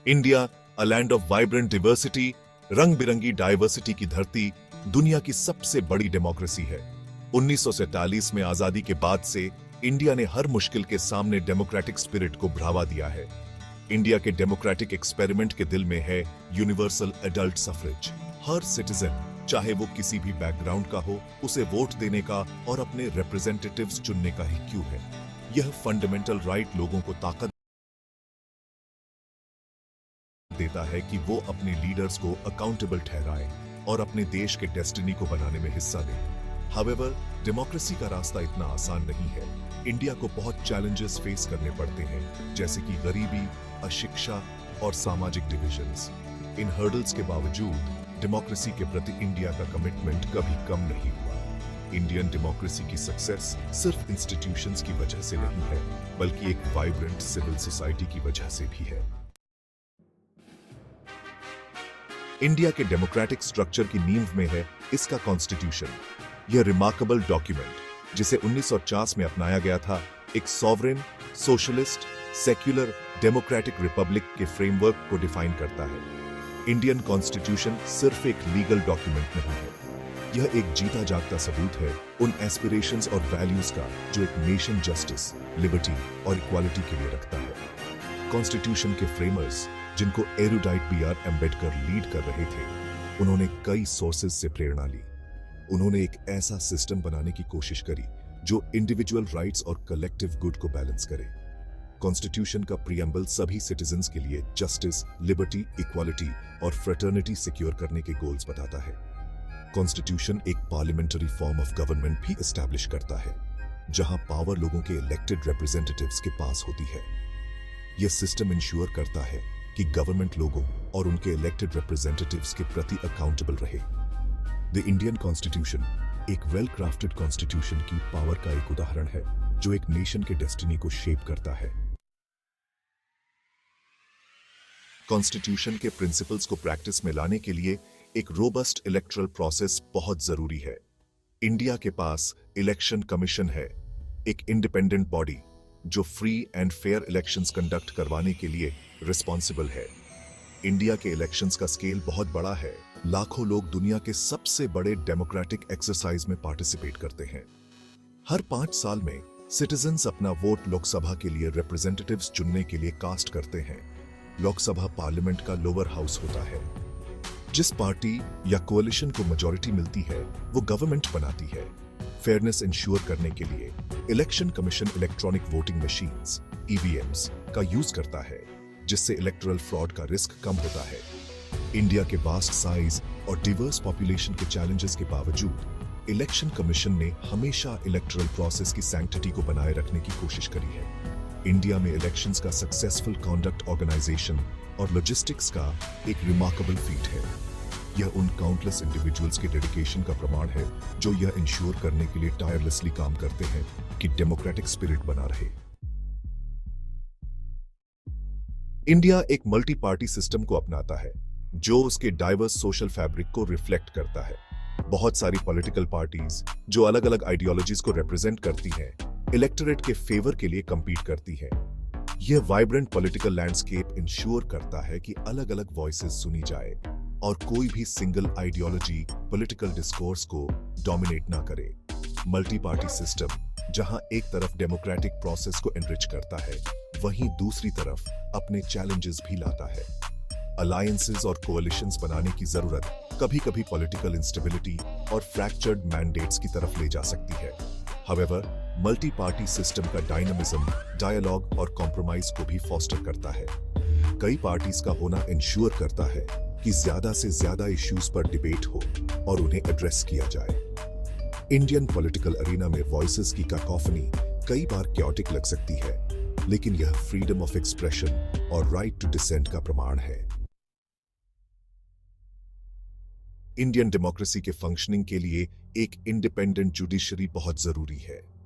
India, a land of vibrant diversity, रंग बिरंगी diversity की धरती, दुनिया की सबसे बड़ी डेमोक्रेसी है। 1947 में आजादी के बाद से इंडिया ने हर मुश्किल के सामने डेमोक्रेटिक स्पिरिट को बढ़ावा दिया है। इंडिया के डेमोक्रेटिक एक्सपेरिमेंट के दिल में है यूनिवर्सल एडल्ट सफरेज। हर सिटीजन, चाहे वो किसी भी बैकग्राउंड का हो, उसे वोट देने का और अपने रिप्रेजेंटेटिव्स चुनने का ही क्यों है। यह फंडामेंटल राइट लोगों को ताकत देता है कि वो अपने लीडर्स को अकाउंटेबल ठहराए और अपने देश के डेस्टिनी को बनाने में हिस्सा लें। हाउएवर, डेमोक्रेसी का रास्ता इतना आसान नहीं है। इंडिया को बहुत चैलेंजेस फेस करने पड़ते हैं, जैसे कि गरीबी, अशिक्षा और सामाजिक डिविजन्स। इन हर्डल्स के बावजूद डेमोक्रेसी के प्रति इंडिया का कमिटमेंट कभी कम नहीं हुआ। इंडियन डेमोक्रेसी की सक्सेस सिर्फ इंस्टीट्यूशंस की वजह से नहीं है, बल्कि एक वाइब्रेंट सिविल सोसाइटी की वजह से भी है। इंडिया के डेमोक्रेटिक स्ट्रक्चर की नींव में है इसका कॉन्स्टिट्यूशन। यह रिमार्केबल डॉक्यूमेंट, जिसे 1950 में अपनाया गया था, एक sovereign, socialist, secular, democratic Republic के फ्रेमवर्क को डिफाइन करता है। इंडियन कॉन्स्टिट्यूशन सिर्फ एक लीगल डॉक्यूमेंट नहीं है, यह एक जीता जागता सबूत है उन एस्पिरेशंस और वैल्यूज का जो एक नेशन जस्टिस, लिबर्टी और इक्वालिटी के लिए रखता है। कॉन्स्टिट्यूशन के फ्रेमर्स, जिनको एरुडाइट बी.आर. अम्बेडकर लीड कर रहे थे, उन्होंने कई सोर्सेज से प्रेरणा ली। उन्होंने एक ऐसा सिस्टम बनाने की कोशिश करी जो इंडिविजुअल राइट्स और कलेक्टिव गुड को बैलेंस करे। कॉन्स्टिट्यूशन का प्रीएम्बल सभी सिटीजन्स के लिए जस्टिस, लिबर्टी, इक्वालिटी और फ्रेटर्निटी सिक्योर करने के गोल्स बताता है। कॉन्स्टिट्यूशन एक पार्लियामेंटरी फॉर्म ऑफ गवर्नमेंट भी एस्टैब्लिश करता है, जहां पावर लोगों के इलेक्टेड रिप्रेजेंटेटिव्स के पास होती है। यह सिस्टम इंश्योर करता है कि गवर्नमेंट लोगों और उनके इलेक्टेड रिप्रेजेंटेटिव्स के प्रति अकाउंटेबल रहे। द इंडियन कॉन्स्टिट्यूशन एक वेल क्राफ्टेड कॉन्स्टिट्यूशन की पावर का एक उदाहरण है, जो एक नेशन के डेस्टिनी को शेप करता है। कॉन्स्टिट्यूशन के प्रिंसिपल्स को प्रैक्टिस में लाने के लिए एक रोबस्ट इलेक्टरल प्रोसेस बहुत जरूरी है। इंडिया के पास इलेक्शन कमीशन है, एक इंडिपेंडेंट बॉडी जो free and fair elections conduct करवाने के लिए रिस्पॉन्सिबल है। इंडिया के इलेक्शंस का स्केल बहुत बड़ा है। लाखों लोग दुनिया के सबसे बड़े डेमोक्रेटिक एक्सरसाइज में पार्टिसिपेट करते हैं। हर 5 साल में सिटीजन्स अपना वोट लोकसभा के लिए रिप्रेजेंटेटिव्स चुनने के लिए कास्ट करते हैं। लोकसभा पार्लियामेंट का लोअर हाउस होता है। जिस पार्टी या कोalition को मेजॉरिटी मिलती है, वो गवर्नमेंट बनाती है। फेयरनेस इंश्योर करने के लिए election commission electronic voting machines (EVMs) का यूज करता है, जिससे इलेक्टोरल फ्रॉड का रिस्क कम होता है। इंडिया के वास्ट साइज और डिवर्स पॉपुलेशन के चैलेंजेस के बावजूद इलेक्शन कमीशन ने हमेशा इलेक्टोरल प्रोसेस की सैंक्टिटी को बनाए रखने की कोशिश करी है। इंडिया में इलेक्शंस का सक्सेसफुल कॉन्डक्ट, ऑर्गेनाइजेशन और लॉजिस्टिक्स का एक रिमार्केबल फीट है। यह उन काउंटलेस इंडिविजुअल्स के डेडिकेशन का प्रमाण है जो यह इंश्योर करने के लिए टायरलेसली काम करते हैं कि डेमोक्रेटिक स्पिरिट बना रहे। इंडिया एक मल्टी पार्टी सिस्टम को अपनाता है, जो उसके डाइवर्स सोशल फैब्रिक को रिफ्लेक्ट करता है। बहुत सारी पॉलिटिकल पार्टीज जो अलग अलग आइडियोलॉजीज को रिप्रेजेंट करती हैं, इलेक्टोरेट के फेवर के लिए कंपीट करती हैं। यह वाइब्रेंट पॉलिटिकल लैंडस्केप इंश्योर करता है कि अलग अलग वॉइसेस सुनी जाए और कोई भी सिंगल आइडियोलॉजी पॉलिटिकल डिस्कोर्स को डोमिनेट ना करे। मल्टी पार्टी सिस्टम जहां एक तरफ डेमोक्रेटिक प्रोसेस को एनरिच करता है, वहीं दूसरी तरफ अपने चैलेंजेस भी लाता है। अलायंसेस और कोalitions बनाने की जरूरत कभी-कभी पॉलिटिकल इंस्टेबिलिटी और फ्रैक्चर्ड मैंडेट्स की तरफ ले जा सकती है। हाउएवर, मल्टी पार्टी सिस्टम का डायनामिज्म, डायलॉग और कॉम्प्रोमाइज को भी फॉस्टर करता है। कई पार्टीज का होना इंश्योर करता है कि ज्यादा से ज्यादा इश्यूज पर डिबेट हो और उन्हें एड्रेस किया जाए। इंडियन पॉलिटिकल अरीना में वॉइसेस की काकोफनी कई बार क्योटिक लग सकती है, लेकिन यह फ्रीडम ऑफ एक्सप्रेशन और राइट टू डिसेंट का प्रमाण है। इंडियन डेमोक्रेसी के फंक्शनिंग के लिए एक इंडिपेंडेंट जुडिशरी बहुत जरूरी है।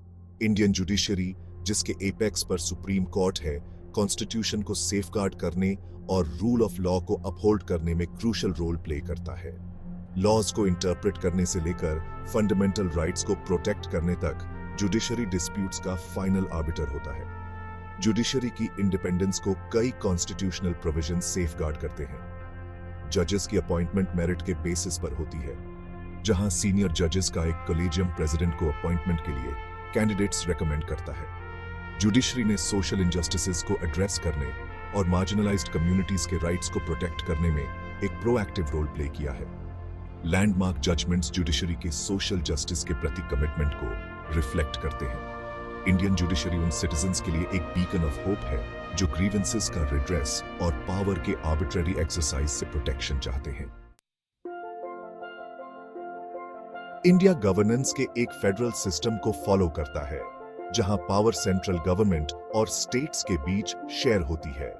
इंडियन जुडिशरी, जिसके एपेक्स पर सुप्रीम कोर्ट है, कॉन्स्टिट्यूशन को सेफगार्ड करने और रूल ऑफ लॉ को अपहोल्ड करने में क्रूशल रोल प्ले करता है। लॉज को इंटरप्रेट करने से लेकर फंडामेंटल राइट्स को प्रोटेक्ट करने तक जुडिशरी डिस्प्यूट्स का फाइनल आर्बिटर होता है। जुडिशरी की इंडिपेंडेंस को कई कॉन्स्टिट्यूशनल प्रोविजन सेफगार्ड करते हैं। जजेस की अपॉइंटमेंट मेरिट के बेसिस पर होती है, जहां सीनियर जजेस का एक कॉलेजियम प्रेसिडेंट को अपॉइंटमेंट के लिए कैंडिडेट्स रेकमेंड करता है। जुडिशरी ने सोशल इनजस्टिसेस को एड्रेस करने और मार्जिनलाइज्ड कम्युनिटीज के राइट्स को प्रोटेक्ट करने में एक प्रोएक्टिव रोल प्ले किया है। लैंडमार्क जजमेंट्स जुडिशरी के सोशल जस्टिस के प्रति कमिटमेंट को रिफ्लेक्ट करते हैं। इंडियन जुडिशरी उन सिटीजन्स के लिए एक बीकन ऑफ होप है जो ग्रीवेंसेस का रिड्रेस और पावर के आर्बिट्ररी एक्सरसाइज से प्रोटेक्शन चाहते हैं। इंडिया गवर्नेंस के एक फेडरल सिस्टम को फॉलो करता है, जहां पावर सेंट्रल गवर्नमेंट और स्टेट्स के बीच शेयर होती है।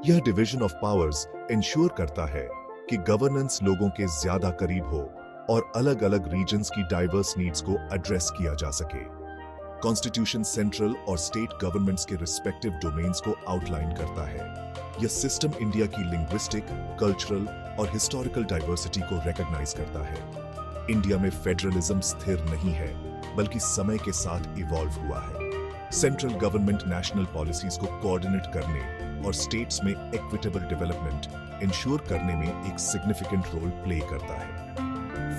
यह डिवीजन ऑफ पावर्स इंश्योर करता है कि गवर्नेंस लोगों के ज्यादा करीब हो और अलग अलग रीजन्स की डाइवर्स नीड्स को एड्रेस किया जा सके। कॉन्स्टिट्यूशन सेंट्रल और स्टेट गवर्नमेंट्स के रिस्पेक्टिव डोमेन्स को आउटलाइन करता है। यह सिस्टम इंडिया की लिंग्विस्टिक, कल्चरल और हिस्टोरिकल डाइवर्सिटी को रिकॉग्नाइज करता है। इंडिया में फेडरलिज्म स्थिर नहीं है, बल्कि समय के साथ इवॉल्व हुआ है। सेंट्रल गवर्नमेंट नेशनल पॉलिसीज को कोऑर्डिनेट करने और स्टेट्स में इक्विटेबल डेवलपमेंट इंश्योर करने में एक सिग्निफिकेंट रोल प्ले करता है।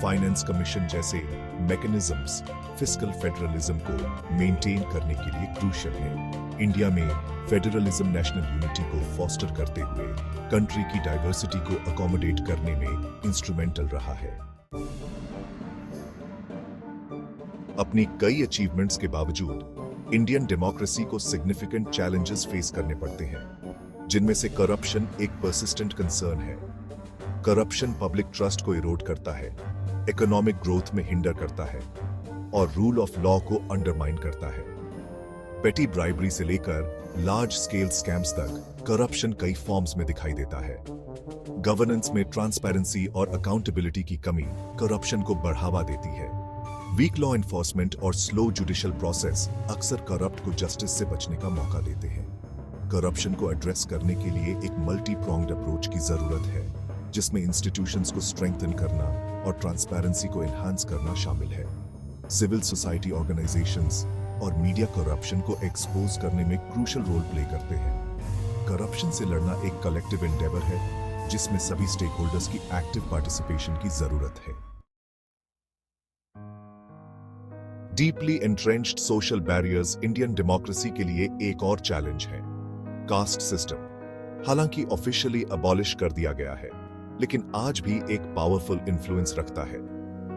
फाइनेंस कमीशन जैसे मैकेनिज्म्स फिस्कल फेडरलिज्म को मेंटेन करने के लिए क्रूशियल है। इंडिया में फेडरलिज्म नेशनल यूनिटी को फॉस्टर करते हुए कंट्री की डाइवर्सिटी को अकोमोडेट करने में इंस्ट्रूमेंटल रहा है। अपनी कई अचीवमेंट्स के बावजूद इंडियन डेमोक्रेसी को सिग्निफिकेंट चैलेंजेस फेस करने पड़ते हैं, जिनमें से करप्शन एक पर्सिस्टेंट कंसर्न है। करप्शन पब्लिक ट्रस्ट को इरोड करता है, इकोनॉमिक ग्रोथ में हिंडर करता है और रूल ऑफ लॉ को अंडरमाइन करता है। पेटी ब्राइबरी से लेकर लार्ज स्केल स्कैम्स तक करप्शन कई फॉर्म्स में दिखाई देता है। गवर्नेंस में ट्रांसपेरेंसी और अकाउंटेबिलिटी की कमी करप्शन को बढ़ावा देती है। वीक लॉ एनफोर्समेंट और स्लो जुडिशियल प्रोसेस अक्सर करप्ट को जस्टिस से बचने का मौका देते हैं। करप्शन को एड्रेस करने के लिए एक मल्टी प्रोंग्ड अप्रोच की जरूरत है, जिसमें इंस्टीट्यूशंस को स्ट्रेंथन करना और ट्रांसपेरेंसी को एनहांस करना शामिल है। सिविल सोसाइटी ऑर्गेनाइजेशंस और मीडिया करप्शन को एक्सपोज करने में क्रूशियल रोल प्ले करते हैं। करप्शन से लड़ना एक कलेक्टिव एंडेवर है, जिसमें सभी स्टेक होल्डर्स की एक्टिव पार्टिसिपेशन की जरूरत है। Deeply entrenched social barriers Indian democracy के लिए एक और चैलेंज है। कास्ट सिस्टम हालांकि ऑफिशियली अबॉलिश कर दिया गया है, लेकिन आज भी एक पावरफुल इन्फ्लुएंस रखता है।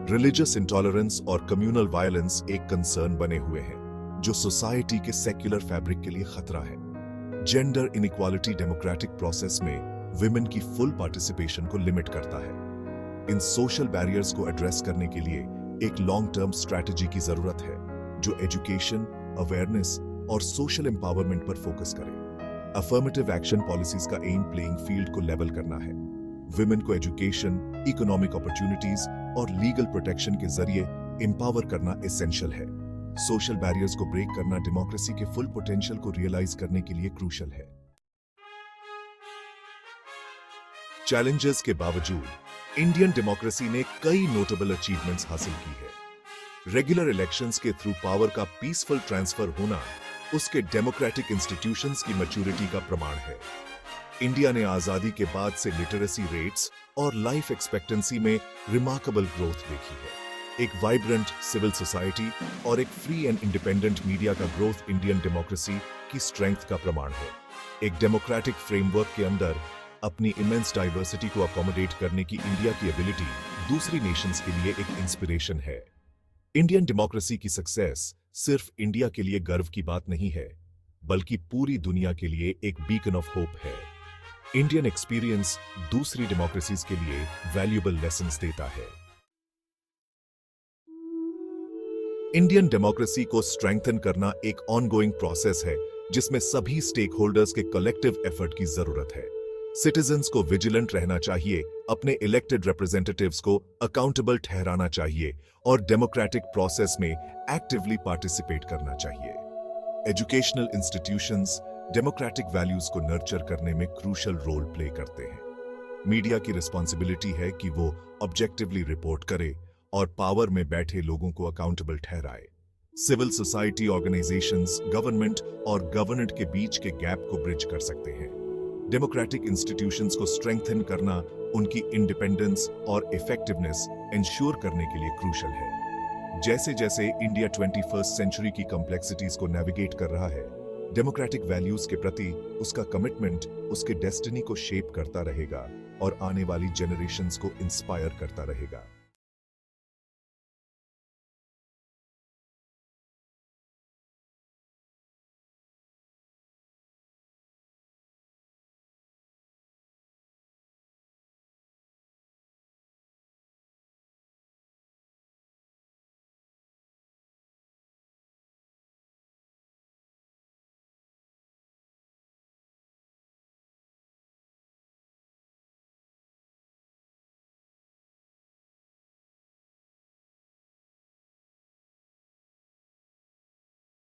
रिलीजियस इंटॉलरेंस और कम्युनल वायलेंस एक कंसर्न बने हुए हैं, जो सोसाइटी के सेक्युलर फैब्रिक के लिए खतरा है। जेंडर इनइक्वालिटी डेमोक्रेटिक प्रोसेस में विमेन की फुल पार्टिसिपेशन को लिमिट करता है। इन सोशल बैरियर्स को एड्रेस करने के लिए एक लॉन्ग टर्म स्ट्रैटेजी की जरूरत है, जो एजुकेशन, अवेयरनेस और सोशल एम्पावरमेंट पर फोकस करे। अफर्मेटिव एक्शन पॉलिसीज का एम प्लेइंग फील्ड को लेवल करना है। विमेन को एजुकेशन, इकोनॉमिक अपॉर्चुनिटीज और लीगल प्रोटेक्शन के जरिए एम्पावर करना एसेंशियल है। सोशल बैरियर्स को ब्रेक करना डेमोक्रेसी के फुल पोटेंशियल को रियलाइज करने के लिए क्रूशियल है। चैलेंजेस के बावजूद इंडियन डेमोक्रेसी ने कई नोटेबल अचीवमेंट्स हासिल की है। रेगुलर इलेक्शंस के थ्रू पावर का पीसफुल ट्रांसफर होना उसके डेमोक्रेटिक इंस्टीट्यूशंस की मैच्योरिटी का प्रमाण है। इंडिया ने आजादी के बाद से लिटरेसी रेट्स और लाइफ एक्सपेक्टेंसी में रिमार्केबल ग्रोथ देखी है। एक वाइब्रेंट सिविल सोसाइटी और एक फ्री एंड इंडिपेंडेंट मीडिया का ग्रोथ इंडियन डेमोक्रेसी की स्ट्रेंथ का प्रमाण है। एक डेमोक्रेटिक फ्रेमवर्क के अंदर अपनी इमेंस डाइवर्सिटी को अकोमोडेट करने की इंडिया की एबिलिटी दूसरी नेशंस के लिए एक इंस्पिरेशन है। इंडियन डेमोक्रेसी की सक्सेस सिर्फ इंडिया के लिए गर्व की बात नहीं है, बल्कि पूरी दुनिया के लिए एक बीकन ऑफ होप है। इंडियन एक्सपीरियंस दूसरी डेमोक्रेसीज के लिए वैल्यूएबल लेसन्स देता है। इंडियन डेमोक्रेसी को स्ट्रेंथन करना एक ऑनगोइंग प्रोसेस है, जिसमें सभी स्टेक होल्डर्स के कलेक्टिव एफर्ट की जरूरत है। सिटीजन्स को विजिलेंट रहना चाहिए, अपने इलेक्टेड रिप्रेजेंटेटिव्स को अकाउंटेबल ठहराना चाहिए और डेमोक्रेटिक प्रोसेस में एक्टिवली पार्टिसिपेट करना चाहिए। एजुकेशनल इंस्टीट्यूशंस डेमोक्रेटिक वैल्यूज को नर्चर करने में क्रूशियल रोल प्ले करते हैं। मीडिया की रिस्पॉन्सिबिलिटी है कि वो ऑब्जेक्टिवली रिपोर्ट करे और पावर में बैठे लोगों को अकाउंटेबल ठहराए। सिविल सोसाइटी ऑर्गेनाइजेशंस गवर्नमेंट और गवर्नेंट के बीच के गैप को ब्रिज कर सकते हैं। डेमोक्रेटिक इंस्टीट्यूशंस को स्ट्रेंथन करना उनकी इंडिपेंडेंस और इफेक्टिवनेस इंश्योर करने के लिए क्रूशल है। जैसे जैसे इंडिया 21st सेंचुरी की कॉम्प्लेक्सिटीज को नेविगेट कर रहा है, डेमोक्रेटिक वैल्यूज के प्रति उसका कमिटमेंट उसके डेस्टिनी को शेप करता रहेगा और आने वाली जनरेशंस को इंस्पायर करता रहेगा।